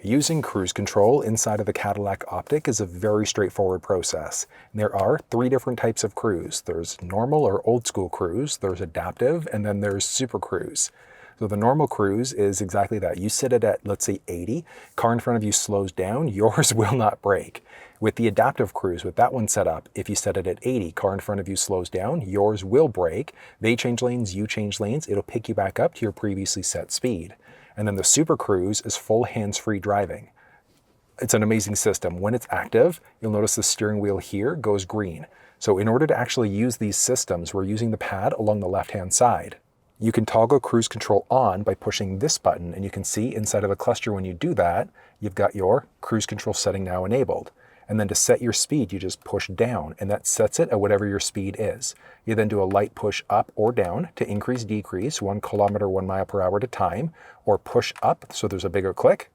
Using cruise control inside of the Cadillac Optiq is a very straightforward process. There are 3 different types of cruise. There's normal or old school cruise, there's adaptive, and then there's SuperCruise. So the normal cruise is exactly that. You set it at, let's say 80, car in front of you slows down, yours will not brake. With the adaptive cruise, with that one set up, if you set it at 80, car in front of you slows down, yours will brake. They change lanes, you change lanes, it'll pick you back up to your previously set speed. And then the SuperCruise is full hands-free driving. It's an amazing system. When it's active, you'll notice the steering wheel here goes green. So in order to actually use these systems, we're using the pad along the left-hand side. You can toggle cruise control on by pushing this button, and you can see inside of the cluster when you do that, you've got your cruise control setting now enabled. And then to set your speed, you just push down, and that sets it at whatever your speed is. You then do a light push up or down to increase, decrease, 1 kilometer, 1 mile per hour at a time, or push up so there's a bigger click,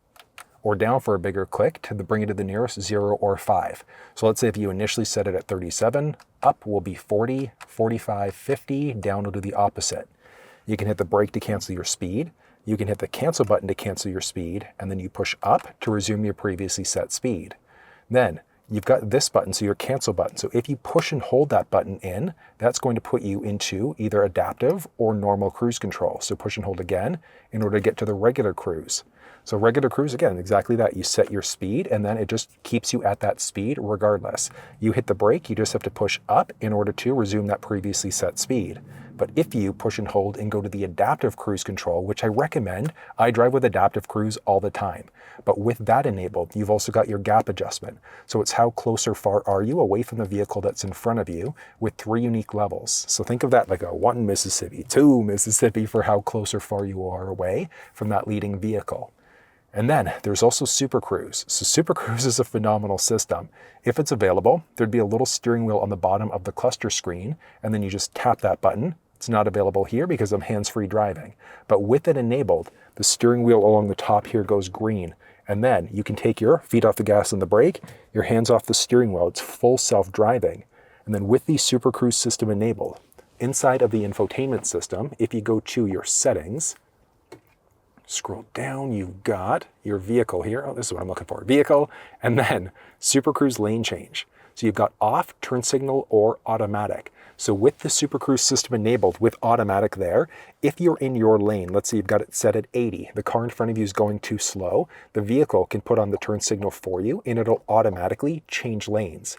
or down for a bigger click to bring it to the nearest 0 or 5. So let's say if you initially set it at 37, up will be 40, 45, 50, down will do the opposite. You can hit the brake to cancel your speed. You can hit the cancel button to cancel your speed, and then you push up to resume your previously set speed. Then you've got this button, so your cancel button. So if you push and hold that button in, that's going to put you into either adaptive or normal cruise control. So push and hold again in order to get to the regular cruise. So regular cruise, again, exactly that. You set your speed and then it just keeps you at that speed regardless. You hit the brake, you just have to push up in order to resume that previously set speed. But if you push and hold and go to the adaptive cruise control, which I recommend, I drive with adaptive cruise all the time. But with that enabled, you've also got your gap adjustment. So it's how close or far are you away from the vehicle that's in front of you with 3 unique levels. So think of that like a 1 Mississippi, 2 Mississippi for how close or far you are away from that leading vehicle. And then there's also SuperCruise. So SuperCruise is a phenomenal system. If it's available, there'd be a little steering wheel on the bottom of the cluster screen, and then you just tap that button. It's not available here because I'm hands-free driving. But with it enabled, the steering wheel along the top here goes green. And then you can take your feet off the gas and the brake, your hands off the steering wheel. It's full self-driving. And then with the SuperCruise system enabled, inside of the infotainment system, if you go to your settings, scroll down, you've got your vehicle here. Oh, this is what I'm looking for. Vehicle, and then SuperCruise lane change. So you've got off, turn signal, or automatic. So with the SuperCruise system enabled with automatic there, if you're in your lane, let's say you've got it set at 80, the car in front of you is going too slow, the vehicle can put on the turn signal for you and it'll automatically change lanes.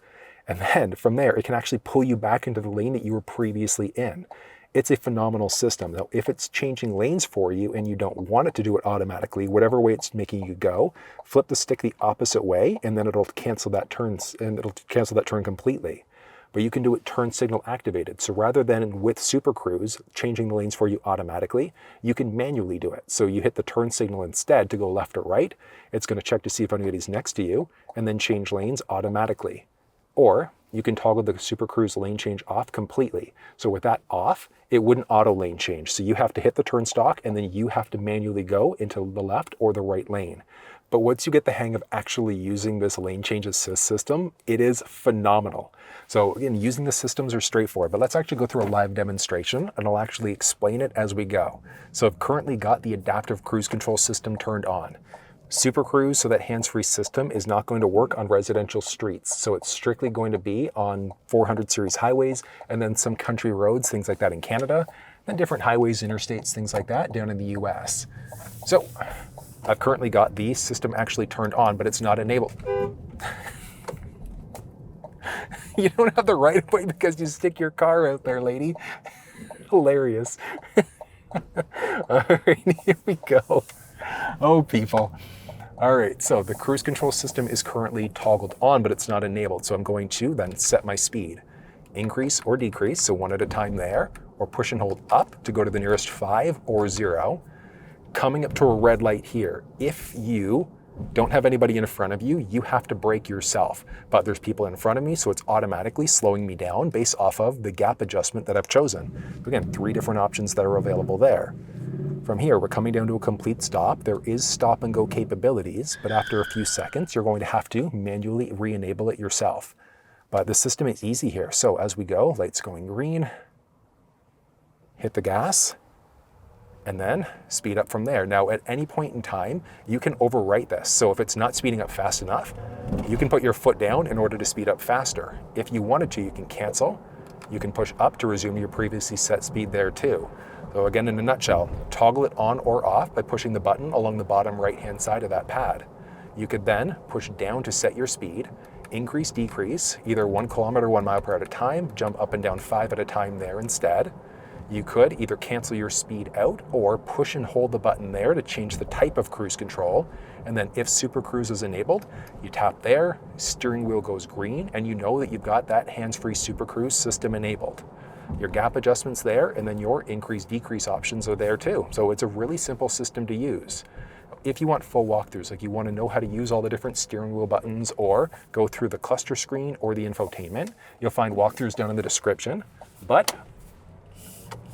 And then from there, it can actually pull you back into the lane that you were previously in. It's a phenomenal system. Now, if it's changing lanes for you and you don't want it to do it automatically, whatever way it's making you go, flip the stick the opposite way and then it'll cancel that turn completely. But you can do it turn signal activated. So rather than with SuperCruise changing the lanes for you automatically, you can manually do it. So you hit the turn signal instead to go left or right. It's going to check to see if anybody's next to you and then change lanes automatically. Or you can toggle the SuperCruise lane change off completely. So with that off, it wouldn't auto lane change. So you have to hit the turn stalk and then you have to manually go into the left or the right lane. But once you get the hang of actually using this lane change assist system, it is phenomenal. So again, using the systems are straightforward, but let's actually go through a live demonstration and I'll actually explain it as we go. So I've currently got the adaptive cruise control system turned on. SuperCruise, so that hands-free system, is not going to work on residential streets. So it's strictly going to be on 400 series highways and then some country roads, things like that in Canada, then different highways, interstates, things like that down in the US. So I've currently got the system actually turned on, but it's not enabled. You don't have the right of way because you stick your car out there, lady. Hilarious. All right, here we go. Oh, people. All right, so the cruise control system is currently toggled on, but it's not enabled. So I'm going to then set my speed. Increase or decrease, so 1 at a time there, or push and hold up to go to the nearest 5 or 0. Coming up to a red light here. If you don't have anybody in front of you, you have to brake yourself. But there's people in front of me, so it's automatically slowing me down based off of the gap adjustment that I've chosen. Again, 3 different options that are available there. From here, we're coming down to a complete stop. There is stop and go capabilities, but after a few seconds, you're going to have to manually re-enable it yourself. But the system is easy here. So as we go, lights going green, hit the gas, and then speed up from there. Now, at any point in time, you can overwrite this. So if it's not speeding up fast enough, you can put your foot down in order to speed up faster. If you wanted to, you can cancel. You can push up to resume your previously set speed there too. So again, in a nutshell, toggle it on or off by pushing the button along the bottom right-hand side of that pad. You could then push down to set your speed, increase, decrease, either 1 kilometer, 1 mile per hour at a time, jump up and down 5 at a time there instead. You could either cancel your speed out or push and hold the button there to change the type of cruise control. And then if SuperCruise is enabled, you tap there, steering wheel goes green, and you know that you've got that hands-free SuperCruise system enabled. Your gap adjustments there, and then your increase, decrease options are there too. So it's a really simple system to use. If you want full walkthroughs, like you want to know how to use all the different steering wheel buttons or go through the cluster screen or the infotainment, you'll find walkthroughs down in the description. But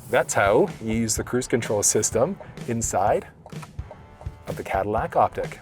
that's how you use the cruise control system inside of the Cadillac Optiq.